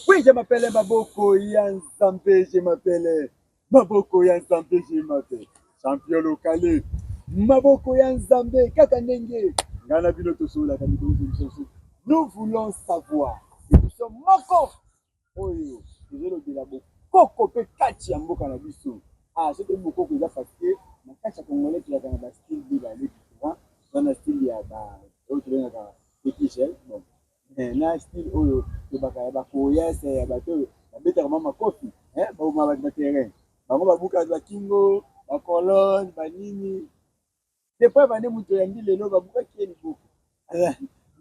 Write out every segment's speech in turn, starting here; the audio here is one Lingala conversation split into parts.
Oui, je m'appelle Maboko Yanzambe, je m'appelle Maboko Yanzambe, je m'appelle champion local. Maboko Yanzambe, Kakandenge. Ngana bino tosola kamiko biso. Nous voulons savoir. Nous sommes moko. Oyo, ezelo de la bokoko pe kati ya mboka na biso. Ah, c'était bokoko eza parce que na kati ya congolais tu as ba style de la différent. Dans style ya ba autre na petit gel. Bon. Na style oyo tobaka ya bakoyese ya bato oyo babetaka mwa makofi baoma baterrain bango babuka bakingo bacolone banini depois bande moto oyandi lelo babukaki ye libuku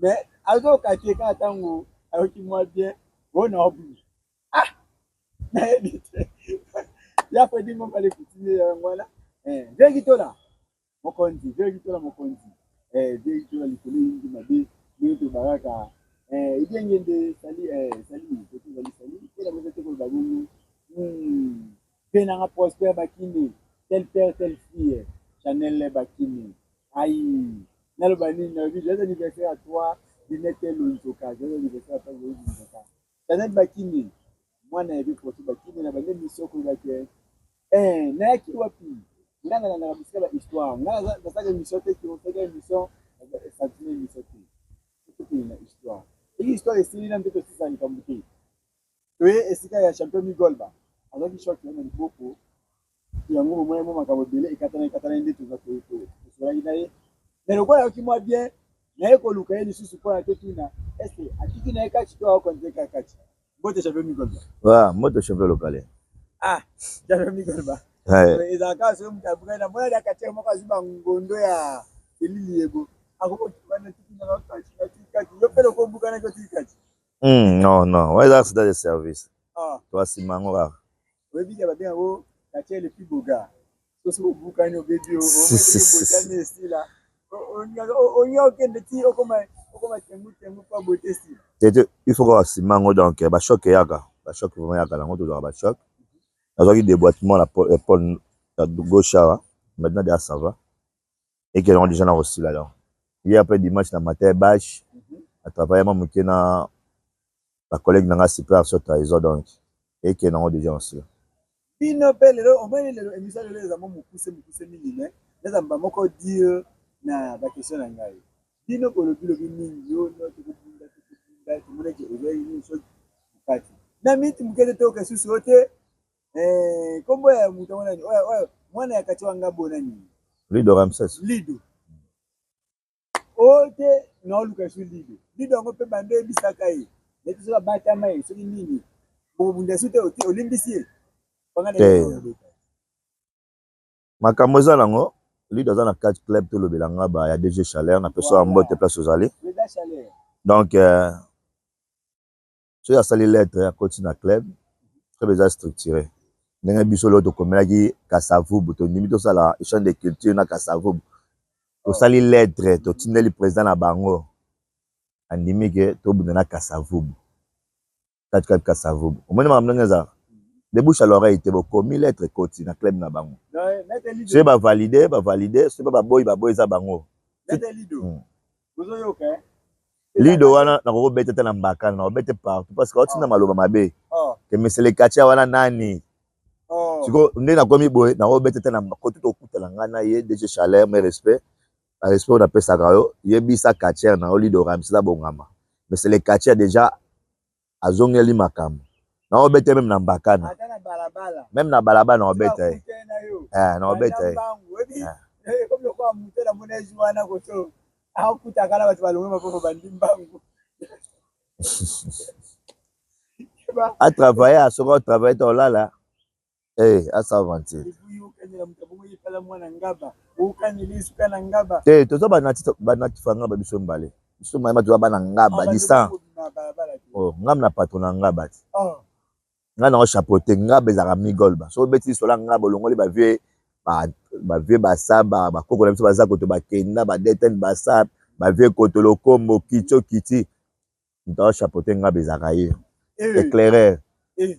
mais azokate kaka ntango ayoki mwa bien bona obui nayebi te ya fredi ngo bale kutine yango wana vekitola mokonzi vekitola mokonzi vekitola likolo yingi mabe nde tobakaka idengende sali sali tela moto te koloba bongo mpe nanga prosper bakini tel père tel fille chanel bakini ai naloba nini nayobi joyeux anniversaire à toi dinete lonzoka joyeux anniversaire à toi joyeux lonzoka chanel bakini mwana yebi proto bakini na bande mission kolobake nayaki wapi nga nalandaka bisika bahistoire nga nasaka émission te kiosaka émission santime émission te na histoire eki histoire esili na mpe tosisa likambo te toye esika ya champion migolba azwaki shok na liboko yango momoi mo makambo ebele ekatana nde tosolaki na ye me lokola ayoki mwa bien naye koluka ye lisusu mpona totuna este atiki na ye kati to aokonzeka kati mbote champion migolba moto champion local champion migolba ezalaka soki moto abukai na mwana ya katiere moko azwi bangondo ya elili yebo akokokibana tikinaka kati yo mpe loko obukanaki otiki kati non ouais ça c'est des services toi simango kaka oyebi babe yango katiere le plus beau sosi obukani obebi omebotani esila onya okende ti okoma tengu mpo abote esila tete il faut kaka simango donc bashoc eyaka bashoc vraiment yaka nango tozwaka bashoc nazwaki déboîtement na épaule ya gauche awa maintenant déjà ça va ekele yango déjà na kosila donc ye après dimanche na matin bâche atravaille ma moke na bacollègue na nga super so trahison donc ekele nango déjà kosila bino mpe lelo omoni lelo émission lelo eza mo mokuse mingi me nezamba moko dire na bakestion na ngai bino kolobilobi mingi oyo tokobunda tomonaki ozwaki nini soki mokati na miti mokete toyoka susu o te nkombo ya moto yango nani oyo mwana ya kati wanga bona nini lido ramses lido o te naoluka su lido yango mpe bando ebisaka ye neti soki abatama ye soki nini bokobunda su te olimbisi ye makambo eza nango lido aza na 4 club tolobelanga ba ya DG Chaleur na peso ya mbote place ozali donc soki asali lettre akoti na club eza structuré ndenge biso lelo tokomelaki kasavubu tondimi tosala échange de culture na kasavubu tosali lettre totindeli président na bango andimi ke tobunda na kasavubu 4 club kasavubu omoni makambo ndenge eza de bouche à l'oreille te bokomi lettre ekoti na club na bango soki bavalide soki mpe baboyi eza bango lido wana nakokobete te na mbakana nakobete partout parce que otinda maloba mabe ke mesele katia wana nani siko nde nakomi boye nakobete te na kote tokutana ngai na ye DG Chaleur mais respect oyo napesaka yo yebisa katiere na yo lido ramsila bongama mesele katia déjà azongeli makambo nakobete meme na mbakana même na balabala nakobeta ye nakobeta ye akutaka na bato balongwe mapoko bandi mbangu atravaille asoki otravaille te olala asavantir te toza banatifa ngaba biso mbale biso mayema toza bana ngaba disan ngaba na patron na ngaba ti nga nango chapeauté ngaba ezalaka migolba so obeti sola ngaba olongoli bavie basaba bakoko na biso baza koto bakenda badeten basa bavie koto lokombo kitio kiti ntango chapeauté ngaba ezalaka ye éclaireur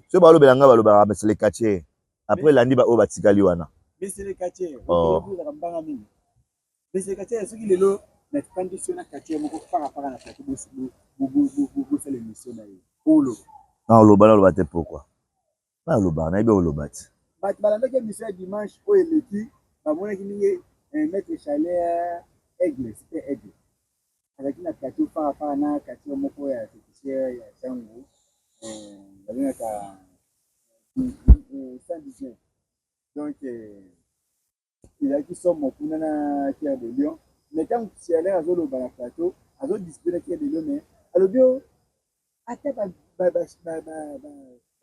so balobela ngaba balobaka mesele quartier après landi oyo batikali wana mesele quartier ezalaka mbanga mingi mesele quartier soki lelo na condition na quartier moko parapara na plateau bosala émission na ye olo Non, le te pourquoi? Non, le bar, n'a pas le bar. Bah, tu vas que monsieur dimanche, où il est dit, bah, moi, un maître chalet aigle, c'était aigle. Avec une attaque par rapport à un quartier, mon pote, il y a Django, il y a Saint-Dizier. Donc, il a dit son mot pour un Pierre de Lyon. Mais quand tu es allé à Zolo Balaplateau, à Zolo display Pierre de Lyon, mais à l'obio, à ta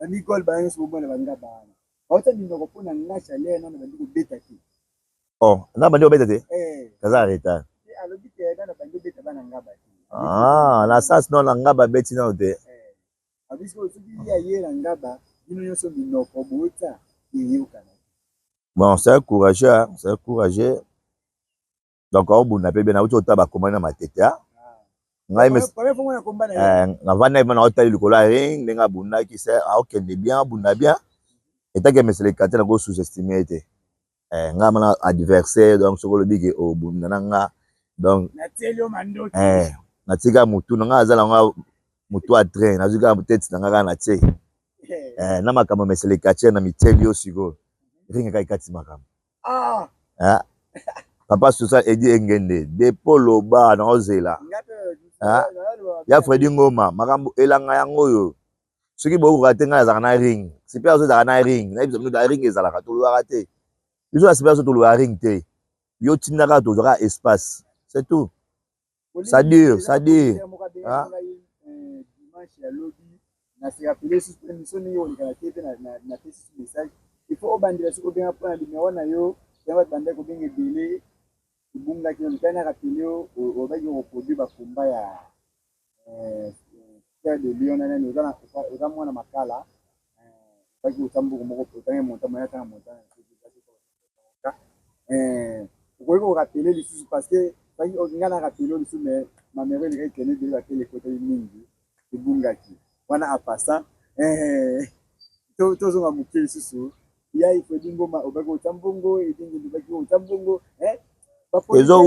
Nicole Bayan, ce moment, la banga bana. Autant il ne répond à un chalet, non, mais il bêta. Oh, n'a pas dit au bête. Kaza arrêta. À l'obio, il y a un banga bêta bana. Ah, la sas non, la ngaba bêti non, te. Abisko, ce qui y a hier en Gaba, il n'y a pas de nom pour Bouta, il y a un. Bon, c'est courageux, hein, c'est courageux. Donc, on n'a pas bien auto tabac comme un matéta. Ngai mes na vana ivana otali likola ring ndenga bunda ki se a okende bien bunda bien eta ke mesele kate na go sous-estimer te nga mana adversaire donc sokolo bige o bunda nga donc na telio mando na tika mutu nga azala nga mutu a train na zuka peut-être nga na tie na makama mesele kate na miteli yo siko ring ka ikati makama papa social edi engende de polo ba na ozela ya Freddy Ngoma makambo elanga yango yo soki bo ko tenga za na ring super zo za na ring na biso da ring ezala ka tolo arate biso la super zo tolo ring te yo tinda ka to za espace c'est tout ça dure dimanche ya lobi na se rappeler sur émission ni on kana tete na tete message il faut obandira sur bien point numéro na yo ya ba bande ko benga délai bunga ki on kana rappeler o ba yo produit ba komba ya Pierre de Lyon na nous dans mwana makala baki utambu moko potanga montama ya tanga montana ko rappeler les parce que baki ngana rappeler les mais ma mère elle est tenue de la télé côté mingi bunga ki wana apasa to zo ngamukeli susu ya ifedi ngoma obaki utambungo idingi baki utambungo ezo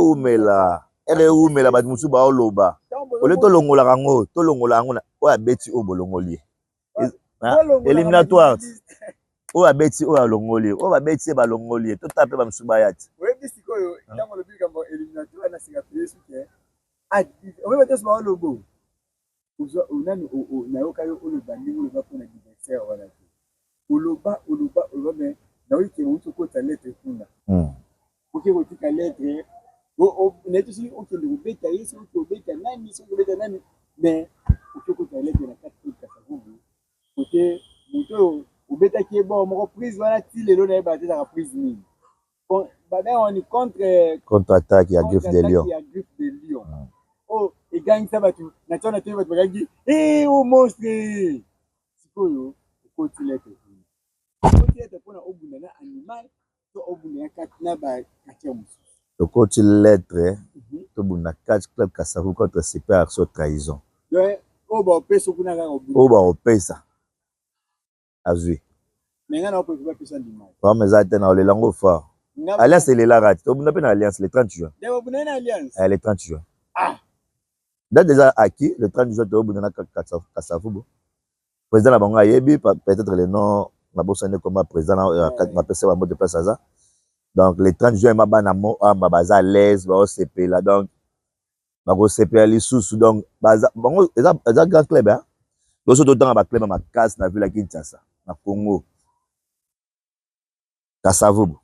umela ele umela bat musu ba oloba ole to longola yango o abeti o bolongoli éliminatoire o abeti o alongoli o babeti ba longoli to tape ba musu ba yati webi sikoyo ntango lobi kambo éliminatoire na sika pesi ke o webi to ba logo uzo unani na yoka yo oloba ndingo loba pona adversaire wana oloba mais na wiki uto ko ta lettre kuna oke ko tika lettre neto si okende kobeta ye soki obeta nani soki obeta nani mais oke kota lettre na kati kasa vubu kote moto oyo obetaki ye bon moko prise wana ti lelo na ye batezaka prise nini babenga wani contre-attaque ya Griffe de Lion oyo egangisa bato na tiona te bato bakangi o monstre sikoyo okoti lettre mpona obunda na animal to obunda na kati na bakati ya mosusu okoti lettre to bunda 4 club Kasavu contre Super Action trahison o ba opesa kuna kaka o ba opesa azwi menga na opesa pesa ndimai ba meza te na olelango fort alliance elela rati to bunda pe na alliance le 30 juin de bunda na alliance le 30 juin date déjà acquis le 30 juin to bunda na Kasavu bo président na bango ayebi peut-être le nom na bosane comme président na pesa ba mot de place ça. Donc, les 30 juin, je suis à l'aise, je suis là. Donc, je suis à l'issue. Donc, c'est un grand club. Je suis dans un club à Kass, dans la ville de Kinshasa, au Congo. Kasavu.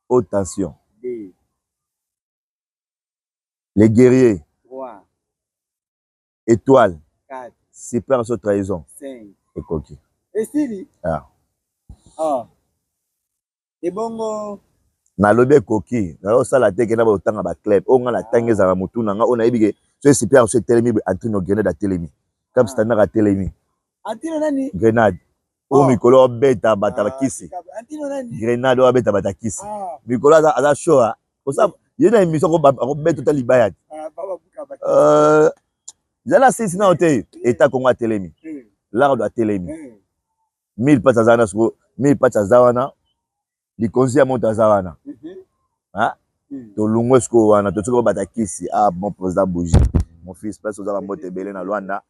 Haute tension. Les guerriers. 3. Étoile. 4. Super Action trahison. 5. Et coquille. Et Sili? Et bongo na lobe koki na osala te kena ba otanga ba club o nga na tangeza ba mutu na nga ona ibike so super so telemi Antino Grenade atelemi comme standard atelemi Antino nani Grenade o mikolo beta batabakisi Antino nani Grenade o beta batakisi mikolo aza show osa yena émission ko beta totali bayat zala sisi na hotel eta Congo atelemi l'ardo atelemi 1000 pas azana so 1000 pas azawana likonzi ya moto aza wana tolungwe siko wana tosoki batakisi bon président bougie mon fils place oza bambote ebele na Luanda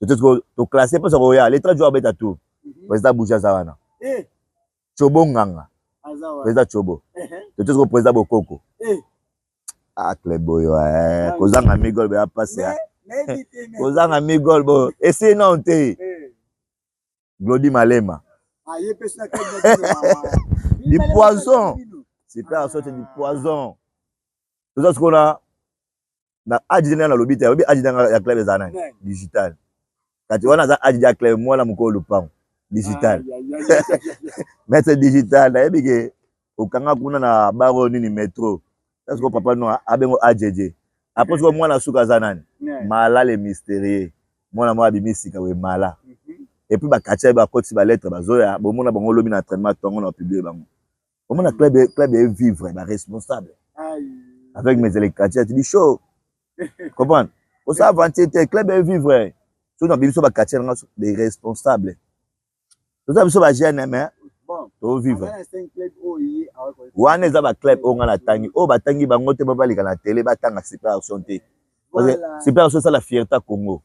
to classé parce que ya les 3 joueurs beta tout président Boucha Zawana Chobo Nganga président Chobo to président Bokoko ah club boyo kozanga migol ba passer kozanga migol bo essaye non te Glody Malema du poison super sorte du poison tout ça ce qu'on a na adjidena na lobite obi adjidena ya club ezana digital kati wana za adjidena club mwana mukolo pang digital maître digital na ebike okanga kuna na baro nini metro parce que papa no abengo AJJ après ce que mwana suka zanani mala le mystérieux mwana mwa bimisika we mala et puis ba katia ba koti ba lettre bazoya bomona bango lobi na entraînement tongo na publier bango bomona club est vivre ba responsable avec mes électriciens tu dis chaud comprendre on ça avancer club est vivre so na biso ba katia des responsables tout ça biso ba jeune mais to vivre wana eza ba club o ngala tangi o batangi bango te babalika na télé batanga super action te parce que super action c'est la fierté à Congo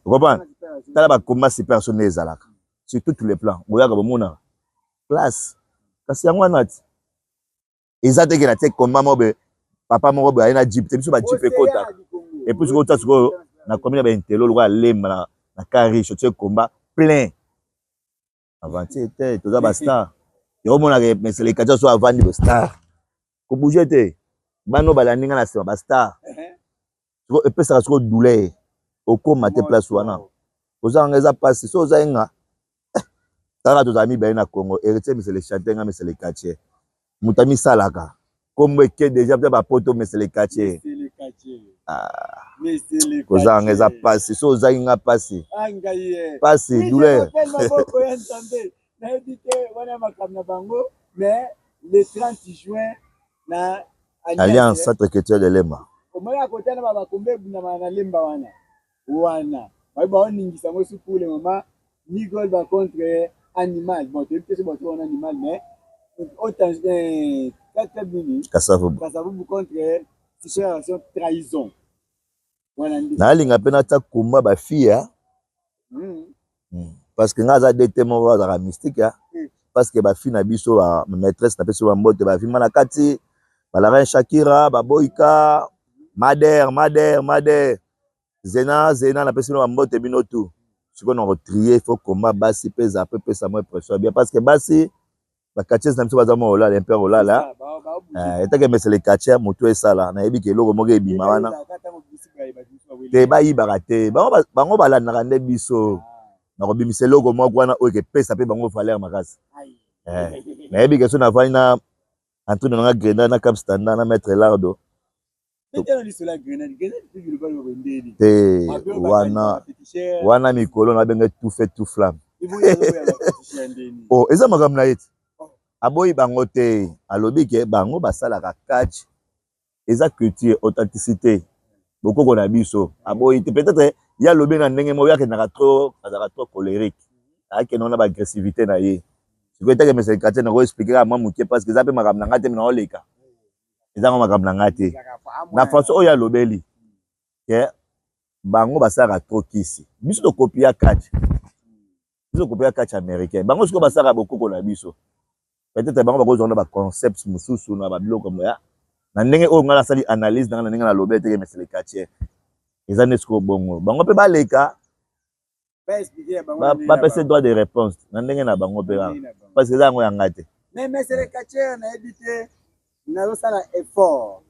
comprendre tala ba combat super action ezalaka sur tous les plans boyaka bomona place kasi yango nati ezate ke na te combat mobe papa moko boye na jeep te biso ba jeep ekota et puis ko ta siko na commune ba intelo lo lemba na karicho te combat plein avanti te toza ba star yo mona ke mesele kaja so avandi ba star ko bouger te bano balaninga na sima ba star siko epesa siko douleur okoma te place wana oza ngeza passe so oza nga tala toza mi ba na Congo héritier mesele chantenga mesele kache mutami salaka comme que déjà ba poto mesele kache oza ngeza passe so oza nga passe passe douleur na évité wana makamna bango mais le 30 juin na Alliance Centre Culturel de Lemba omoya kotana baba kombe na Lemba wana ba oningisa ngo pour le moment Migol va contre animal bon tu peux pas on animal mais autant 4 minutes Kasavubu contre situation trahison voilà na linga pena ta kumba ba fille parce que ngaza dete mo wa za mystique parce que ba fille na biso ba maîtresse na peso ba mbote ba fille na kati ba la reine Shakira ba boyka Mader Zena na peso ba mbote bino tout ce qu'on a retrié faut combat basi pesa peu pesa moi pression bien parce que basi ba katiès na biso ba za mo la l'impère la là eta ke mesele katiès moto esala na yebi ke loko moke ebima wana te ba yibaka te bango balandaka nde biso na kobimisa eloko moko wana oyo ekepesa mpe bango valeur makasi nayebi ke so navandi na entraîne nanga Grenade na Cap Standard na maître Lardo te wana mikolo nabenge tout fait tout flamme o eza makambo na ye ti aboyi bango te alobi ke bango basalaka catch eza culture authenticité bokoko na biso aboyi te peut-être ya lobi na ndenge mo yakendaka trop azalaka trop colérique akendaka na baagressivité na ye sikoyo etake mesele katie na koexplike mwa moke parce que eza mpe makambo na ngai te mina oleka ezango makambo na ngai te na façon oyo alobeli ke bango basalaka trop kisi biso tokopia catch américain bango sikoyo basalaka bokoko na biso peut-être bango bakozwa na baconcept mosusu na babiloko moya na ndenge oyo ngai nasali analyse nanga na ndenge nalobeli teke mesele katie eza nde sikoyo bongo bango mpe baleka bapesa droit de réponse na ndenge na bango mpe parce que eza yango yanga te mais mesele katie nayebi te nazosala effort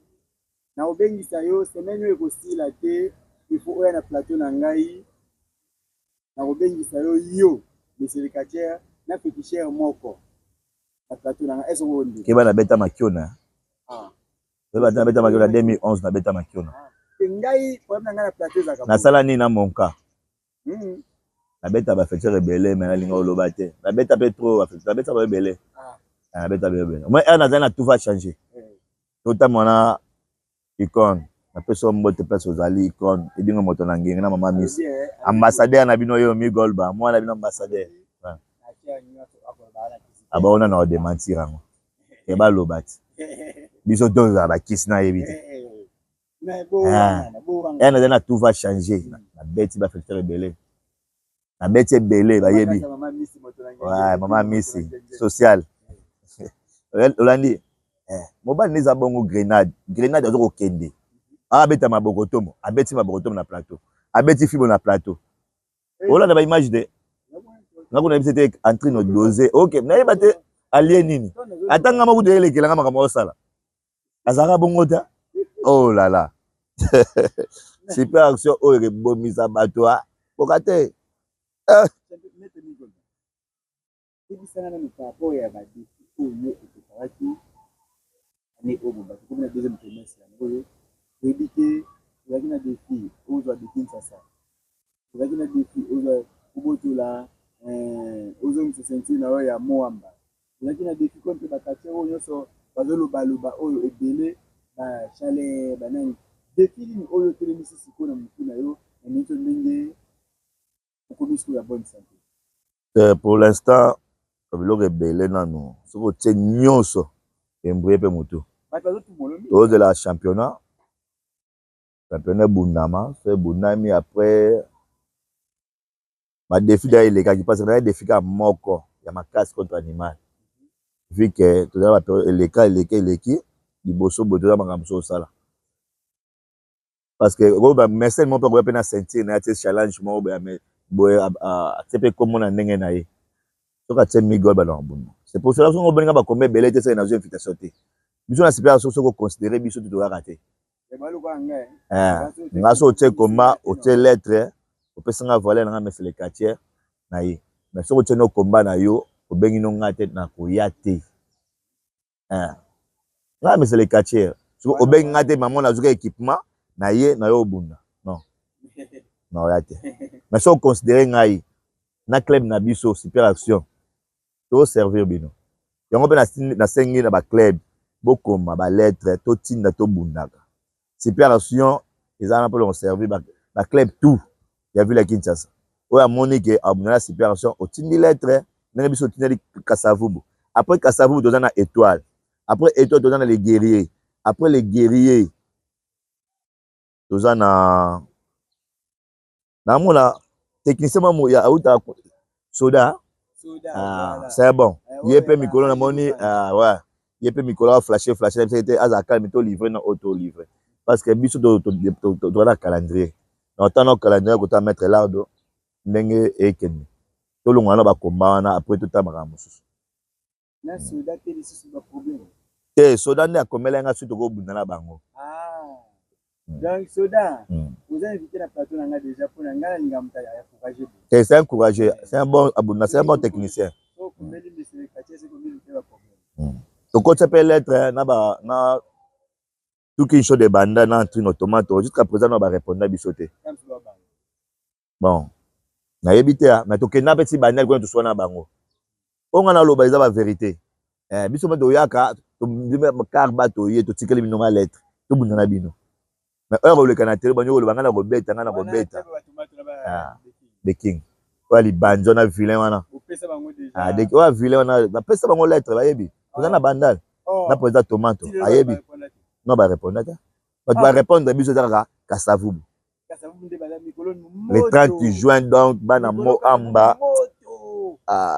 na obengisa yo semaine oyo ekosila te ifo oya na plateau na ngai na kobengisa yo mesele katie na fétichere moko na plateau na ngai eso onde keba na beta makiona na beta makiona 2011 na beta makiona ngai problème na ngai na plateau ezaka nasala nini na monka nabeta bafecture ebele me nalinga oloba te nabeta mpe trop nabeta ba ebele nabeta ba ebele moi ere nazali na tout va changer totamona icône napesa mbote place ozali icône edingo moto na ngenge na mama miss ambassadeur na bino oyo migolba mwana bino ambassadeur abaona na odementir yango ebaloba ti biso tozala bakisi nayebi te na tout va changer na beti ba facteur belé na beti belé ba yebi ouais maman Missy social Olandi mobali neza bongo grenade azo kende abeta mabokotomo abeti mabokotomo na plateau abeti fibo na plateau Olanda ba image de ngako na bisete entrer no doser OK na yeba te alien nini atanga makude elekela ngama kama osala azaka bongo ta oh là là super action oyo bomisa bato pokate ebisana na mikapo ya badisi oyo ekokawaki ane oyo bato komi na deuxième trimestre oyo oyebi te ozalaki na défi ozwa Kinshasa ozalaki na défi ozwa kobotola ozongisa ceinture na oyo ya Moamba ozalaki na défi ko mpe bakatier oyo nyonso bazolobaloba oyo ebele bachale banani défi nini oyo otelemisi sikoyo na motu na yo na minito ndenge okomi sikoyo ya bonne santé pour l'instant biloko ebele nano soki otie nyonso embrouye mpe motu tozela championnat ebundama so ebundami après badefi da elekaki parce que na défi ka moko ya makasi contre animal vu que tozala eleki liboso boye toza makambo so osala parce que mesene moko mpe koya mpe na ceinture na ye atie challenge moko boye atie mpe kombo na ndenge na ye soki atie migol bana mabunda c'est pour cela songo obeninga bakombe ebele te seke nazwa invitation te biso na sipela soki oconsidere biso te toyaka te nga so otie komba otie lettre opesanga voile nanga mesele quartier na ye mais soki otie no komba na yo obengi no nga te na koya te nga mesele quartier soki obengi nga te mamo nazuka équipement na ye na yo obunda non na oya te mais soki oconsidere ngai na club na biso super action toservir bino yango mpe nasengi na baclub bokoma balettre totinda tobundaka super action eza na mpo lokoservir baclub tout ya ville ya Kinshasa oyo amoni ke abundala super action otindi lettre ndenge biso otindeli Kasavubu après Kasavubu toza na étoile après étoile toza na les guerriers après les guerriers toza na mona technicien mamo ya auta soda c'est bon ye pe mikolo na moni ouais ye pe mikolo a flasher c'était aza calme to livrer na auto livrer parce que biso to na calendrier na temps na calendrier ko ta mettre lardo ndenge ekende to longa na ba komba wana après tout tamaka mususu na soda te lisusu ba problème te soda ne akomela nga suto ko bunda na bango donc soda vous avez invité la plateau nanga déjà pour nanga linga mutaya ya encourager c'est encourager c'est un bon abunda c'est un bon technicien to ko tsepe lettre na tout qui show de banda na trino tomato jusqu'à présent na ba répondre biso te bon na yebite mais to kena petit banda ko to so na bango onga na loba eza ba vérité biso mpe toyaka to car bato ye to tikeli bino ma lettre to bunda na bino mais heure le canateri banyo ko banga na kobeta nga na kobeta the king wali banjo na vilain wana de wa vilain wana na pesa bango lettre bayebi toza na bandal na président tomato ayebi non ba répondre ta ba répondre biso za Kasavubu le 30 juin donc bana Moamba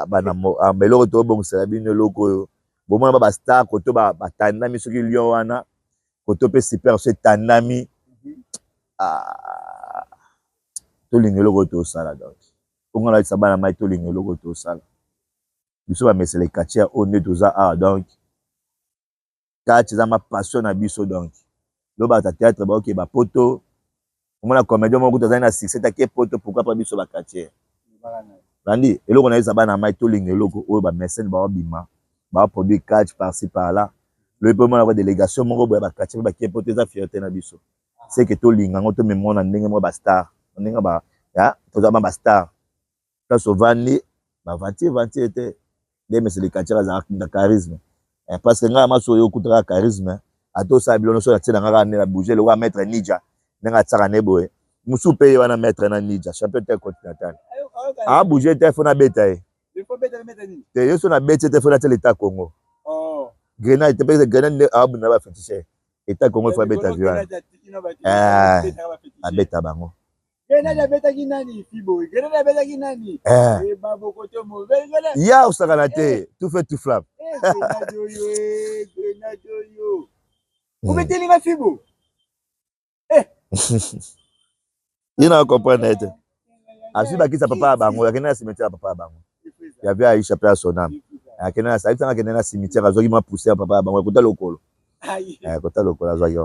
bana Moamba eloko to bongisa bino loko oyo bomona ba star koto ba tandami soki lion wana koto pe super se tandami tolinga eloko tosala donc onga na sabana mai tolinga eloko tosala biso ba mesele quartier o nde toza donc quartier za ma passion na biso donc lo ba théâtre ba ok ba poto omona comédien moko toza na succès ta ke poto pourquoi pas biso ba quartier bandi eloko na sabana mai tolinga eloko oyo ba mécène ba bima ba produit catch par-ci par-là le peu mona ba délégation moko ba quartier ba ke poto za fierté na biso c'est que tolinga ngo to memona ndenge mo ba star ndenge ba ya toza ba star ta sovani ba vanti était des messieurs les quartiers za charisme parce que nga maso yo kutaka charisme ato sa bilono so tina nga na bouger le wa mettre Nija nga tsaka ne boye musu pe wana mettre na Nija champion continental bouger te fona beta il faut beta mettre ni te yo so na beta te fona te l'état Congo grenade te pe grenade abuna ba fétiche État Congo faut beta viol. Abeta bango. Grenade beta kinani fibo. Grenade beta kinani. Babo koto mo. Ya usakanate, tout fait tout flamme. Grenade yo, grenade yo. Vous mettez les fibo. Il n'a comprendre net. Asu ba kisa papa bango, ya kena cimetière papa bango. Ya via Aisha père son âme. Ya kena sa ita kena na cimetière azoki ma pousser papa bango kota lokolo. Kota lokolo azoki.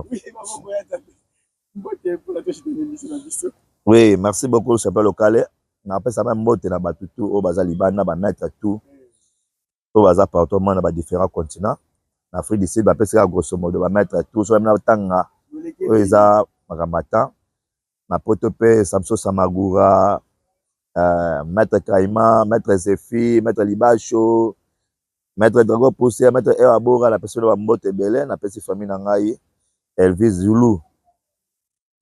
Oui, merci beaucoup chapelle locale. Na pesa ba mbote na batutu o baza libana ba maître tout. O baza partout na ba différents continents. En Afrique du Sud ba pesa grosso modo ba maître tout so na tanga. O eza makamata. Na Potope, Samso Samagura, Maître Kaima, Maître Zefi, Maître Libacho, Maître Drago Poussière, Maître Erabora, la personne de Mbote Belé, la petite famille Nangaï, Elvis Zulu,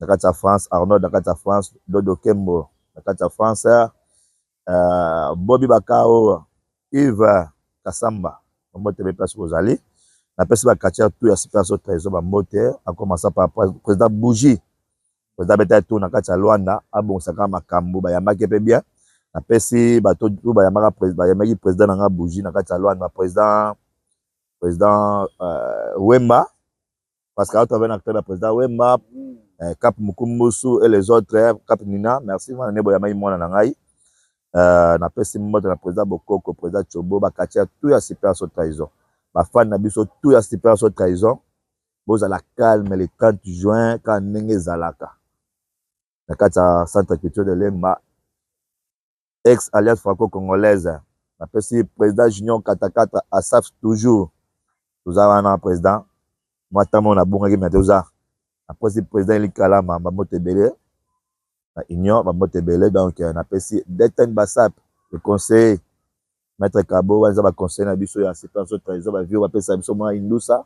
la France, Arnaud, la France, Dodo Kembo, la France, Bobby Bakao, Yves Kassamba, Mbote Belé, place Rosali, la personne de Katia, tout ya super so trésor, Mbote, en commençant par le président Bougie. Président beta tout na kati ya Luanda abonsaka makambo bayambaki pe bien na pesi bato tout bayambaka président na nga Bougie na kati ya Luanda président Wemba parce que autre un acteur président Wemba Cap Mukumbusu et les autres Cap Nina merci na nebo ya mai mona na ngai na pesi moto na président Bokoko président Chobo bakati ya tout ya super so trahison ba fan na biso tout ya super so trahison boza la calme le 30 juin quand ndenge zalaka na kati ya centre culture de Lemba ex alliance franco-congolaise na pesi président Junior Katakata Asaf toujours toza wana président mwatamo na bongaki mais toza na pesi président Likalama bamote belé na union bamote belé donc na pesi Deten Basap le conseiller maître Kabo wanza ba conseiller na biso ya séquence trésor ba vieux ba pesa biso mwa indusa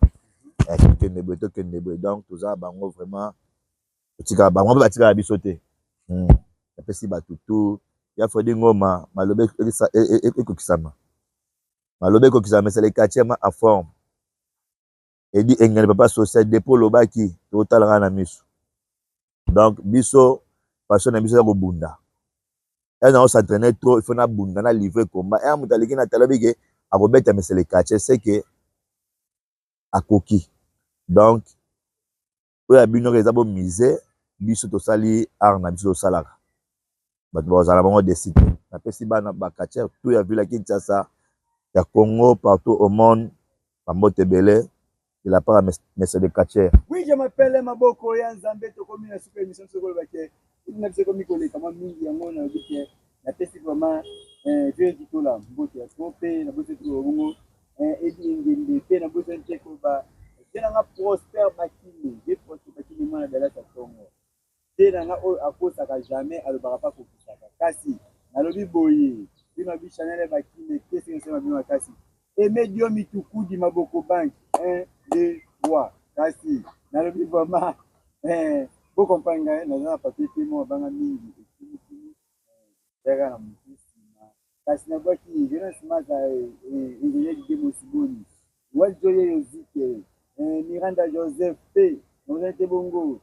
donc toza bango vraiment tika bango batika biso te apesi batutu ya Fredi Ngoma malobe ekokisama malobe ekokisama c'est le quartier ma à forme et dit engene papa social dépôt lobaki totalanga na miso donc biso passion na biso ya kobunda et na s'entraîner trop il faut na bunda na livrer combat et amutaliki na talabike akobeta mais c'est le quartier c'est que akoki donc oya bino eza bo misé biso tosali art na biso tosalaka bato bazala bango décide napesi bana bakatiere tout ya ville ya Kinshasa ya Congo partout au monde bambote ebele de la part monsieur de Katiere. Oui, je m'appelle Maboko ya Nzambe tokomi na super émission sokolo bake na biso komi koleka ma mingi yango na bike na pesi vraiment vieux ditola mbote ya trompe na bote to bongo edi ngende pe na bote nteko ba tena Prosper Bakini de Prosper Bakini mwana dala ta Congo tena nga o akosaka jamais alobaka pa kokisaka kasi nalobi boye bino bi Chanel Bakini kesi nsema bino kasi emedio mitukudi Maboko bank 1 2 3 kasi nalobi vraiment bo kompanga na papier temo banga mingi ekini daga na mutisi kasi na baki jena simata ingenieur Demo Siboni Waljoye Yozike Miranda Joseph P Nozete Bongo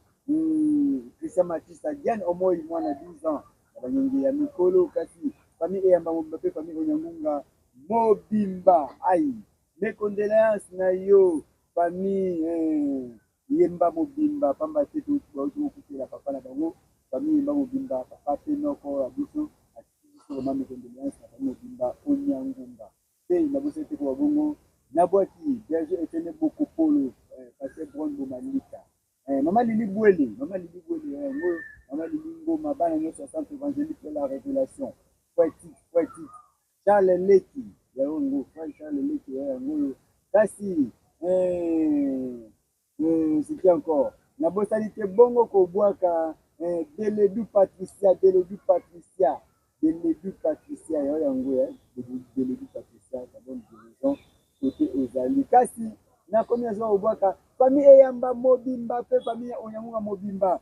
Christian Matista Diane Omoi mwana 12 ans abanyengi ya mikolo kasi famille eyamba mbape famille Onyangunga Mobimba ai mes condoléances na yo famille Yemba Mobimba pamba te tout la papa na bango famille Yemba Mobimba papa pe noko abiso atiki ma mes condoléances na famille Mobimba Onyangunga te na bose te ko bongo na boaki berger etene beaucoup polo pasteur Brown Bomanika maman Lili Bouele ngo maman Lili Ngoma bana nyonso centre évangélique de la révélation poétique Charles Leki yango Charles Leki yango kasi c'était encore na bosalité bongo ko boaka Deledu Patricia Deledu Patricia yango Deledu Patricia la bonne guérison côté ozali kasi na komi azo obwaka famille eyamba Mobimba pe famille Onyangunga Mobimba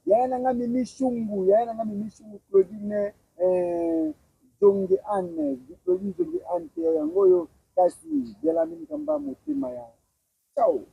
yaya nanga Mimi Shungu Claudine Jonge Anne Claudine Jonge Anne yango yo kasi de la mini kamba motema ya ciao.